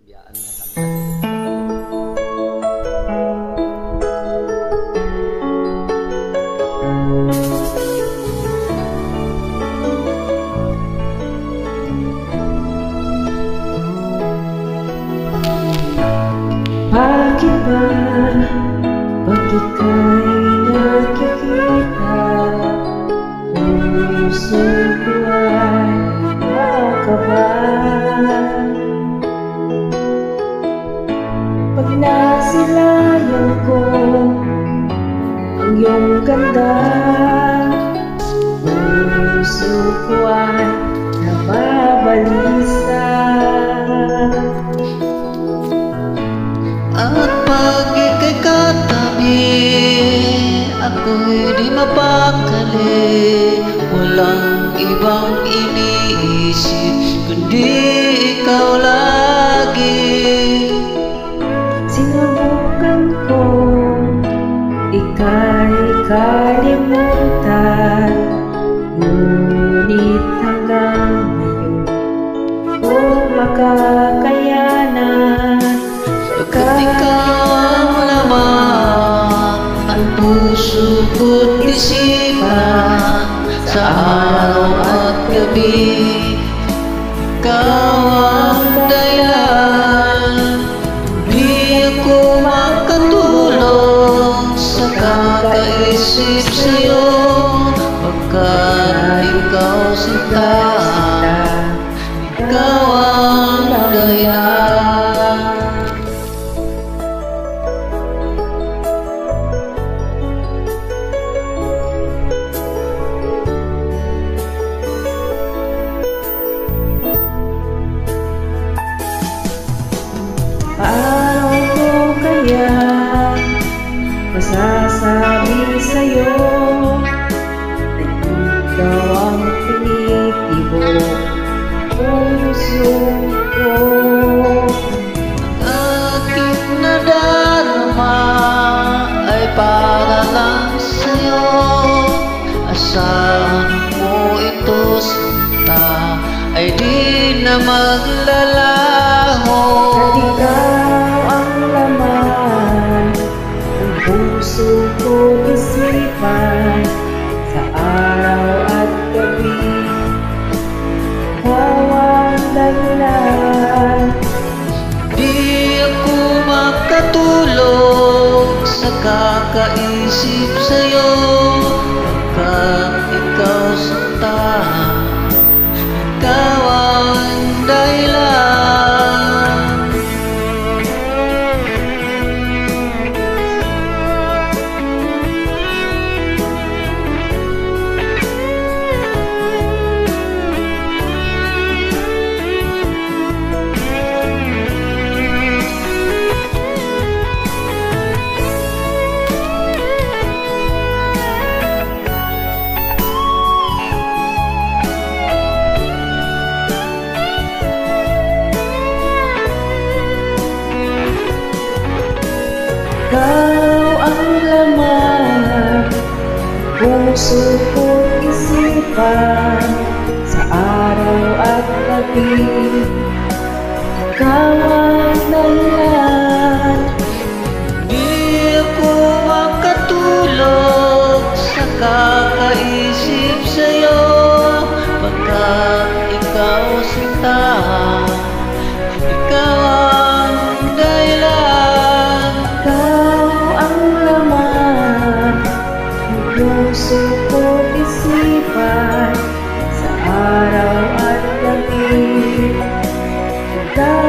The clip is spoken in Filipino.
biyaan na kanta. Bakit ba pag ika'y nakikita, puso ko ay nakakaba? Pag nasilayan ko ang iyong ganda, puso ko ay nababalisa. At pag ika'y katabi, ako'y di mapakali. Walang ibang iniisip kundi ikaw lagi. Sinubukan ko ika'y kalimutan, ngunit hanggang ngayon ko makakayanan. Pagkat ikaw ang laman ng puso ko't isipan, sa araw at gabi ikaw ang dahilan. Di ako makatulog sa kakaisip sa'yo, pagkat ikaw sinta, ikaw ang dahilan. Paano ko kaya masasabi sa'yo na ikaw ang tinitibok puso ko? Aking nadarama ay para lang sa'yo. Asahan mo ito sinta, ay di na maglalaho. At ikaw ang laman ng puso ko, isipan, sa araw at gabi ikaw ang dahilan. Di ako makatulog sa kakaisip sa'yo, pagkat ikaw sinta, ikaw ang dahilan. Ikaw ang laman, puso ko't isipan, sa araw at gabi ikaw ang dahilan. Di ako makatulog sa kakaisip sa'yo, pagkat ikaw sinta, ikaw ang dahilan. Ikaw ang laman ng puso ko't isipan, sa araw at gabi ikaw